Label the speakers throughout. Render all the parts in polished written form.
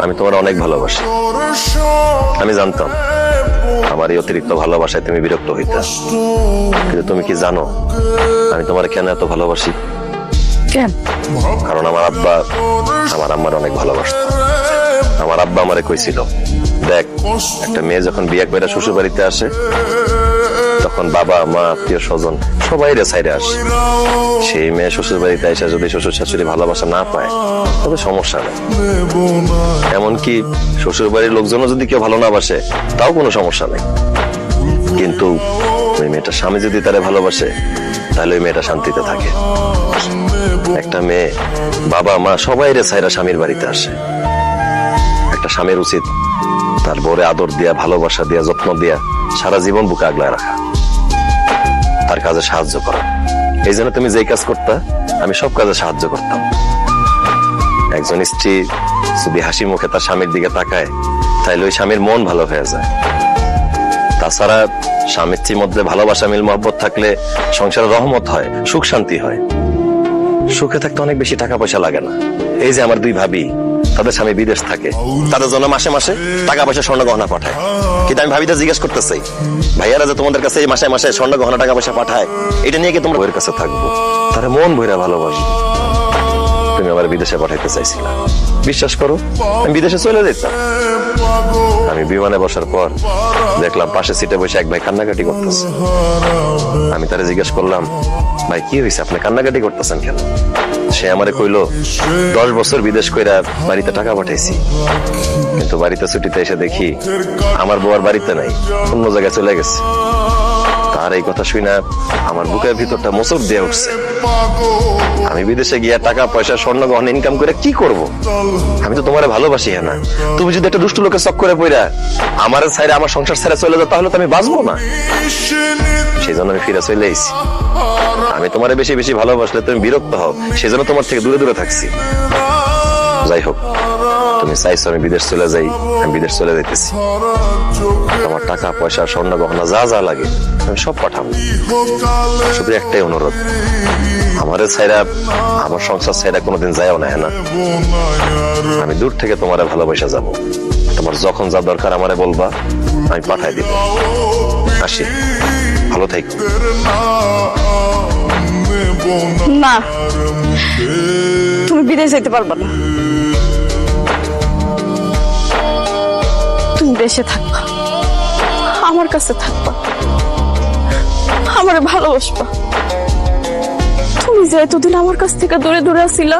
Speaker 1: আমি তোমার অনেক ভালোবাসি। আমি জানতাম আমার এই অতিরিক্ত ভালোবাসায় তুমি বিরক্ত হইতে, কিন্তু তুমি কি জানো আমি তোমার কেন এত ভালোবাসি?
Speaker 2: কেন?
Speaker 1: কারণ আমার আব্বা আমার আম্মার অনেক ভালোবাসতো। আমার আব্বা আমারে কইছিল, দেখ একটা মেয়ে যখন বিয়ে করে শ্বশুর বাড়িতে আসে তখন বাবা মা আত্মীয় স্বজন সবাই সাইডে আসে। সেই মেয়ে শ্বশুর বাড়িতে এসে যদি শ্বশুর শাশুড়ি ভালোবাসা না পায় তবে সমস্যা নেই, এমনকি শ্বশুর বাড়ির লোকজনও যদি কেউ ভালো না বাসে তাও কোনো সমস্যা নেই। কিন্তু ওই মেয়েটা স্বামী যদি তারে ভালোবাসে তাহলে ওই মেয়েটা শান্তিতে থাকে। একটা মেয়ে বাবা মা সবাই সাইরা স্বামীর বাড়িতে আসে। একটা স্বামীর উচিত তার বউরে আদর দিয়া, ভালোবাসা দিয়া, যত্ন দিয়া সারা জীবন বুকে আগলায় রাখা, তার কাজে সাহায্য করা। এই জন্য তুমি যেই কাজ করতা আমি সব কাজে সাহায্য করতাম। একজন স্ত্রী যদি হাসি মুখে তার স্বামীর দিকে তাকায় তাইলে ওই স্বামীর মন ভালো হয়ে যায়। তাছাড়া স্বামী স্ত্রীর মধ্যে ভালোবাসা, মিল মহব্বত থাকলে সংসারে রহমত হয়, সুখ শান্তি হয়। সুখে থাকতে অনেক বেশি টাকা পয়সা লাগে না। এই যে আমার দুই ভাবি, তাদের স্বামী বিদেশ থাকে, তাদের জন্য মাসে মাসে টাকা পয়সা স্বর্ণ গহনা পাঠায়। কিন্তু আমি ভাবিটা জিজ্ঞেস করতেছি, ভাইয়ারা যে তোমাদের কাছে এই মাসে মাসে স্বর্ণ গহনা টাকা পয়সা পাঠায়, এটা নিয়ে কি তোমরা বইয়ের কাছে থাকবো? তারা মন ভইরা ভালোবাসবে। তুমি আমার বিদেশে পাঠাইতে চাইছিলা, বিশ্বাস করো আমি বিদেশে চলে যেতাম। আমি বিমানে বসার পর দেখলাম পাশে সিটে বসে এক ভাই কান্নাকাটি করতেছে। আমি তারে জিজ্ঞেস করলাম, ভাই কি হয়েছে, আপনি কান্নাকাটি করতেছেন কেন? সে আমারে কইলো, 10 বছর বিদেশ কইরা বাড়িতে টাকা পাঠাইছি, কিন্তু বাড়িতে ছুটিতে এসে দেখি আমার বউ আর বাড়িতে নাই, অন্য জায়গায় চলে গেছে। তার এই কথা শুনে আমার বুকের ভিতরটা মোচড় দিয়ে উঠছে। আমি বিদেশে গিয়া টাকা পয়সা স্বর্ণ গহনা ইনকাম করে কি করব? আমি তো তোমারে ভালোবাসি। হ্যাঁ না, তুমি যদি একটা দুষ্ট লোকের চক্করে পইরা আমার ছাইরা, আমার সংসার ছাইরা চলে যাও তাহলে তো আমি বাঁচবো না। সেই জন্য আমি ফিরে চলে আইছি। আমি তোমারে বেশি বেশি ভালোবাসলে তুমি বিরক্ত হও, সেই জন্য তোমার থেকে দূরে দূরে থাকছি। যাই হোক, তুমি চাইছো আমি বিদেশ চলে যাই, আমি বিদেশ চলে যাইতেছি। তোমার টাকা পয়সা স্বর্ণ গহনা যা যা লাগে আমি সব পাঠাবো। শুধু একটাই অনুরোধ, আমারে ছাইরা, আমার সংসার ছাইরা কোনোদিন যায়ও না। হ্যাঁ না, আমি দূর থেকে তোমারে ভালোবাসা যাব। তোমার যখন যা দরকার আমারে বলবা, আমি পাঠাই দিব। আসি, ভালো থাকো।
Speaker 2: না, তুমি বিদেশ যেতে পারবা না। তুমি দেশে থাকবা, আমার কাছে থাকবা, আমারে ভালোবাসবা। তুমি যে এতদিন আমার কাছ থেকে দূরে দূরে আছিলা,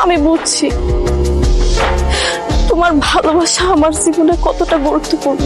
Speaker 2: আমি বুঝছি তোমার ভালোবাসা আমার জীবনে কতটা গুরুত্বপূর্ণ।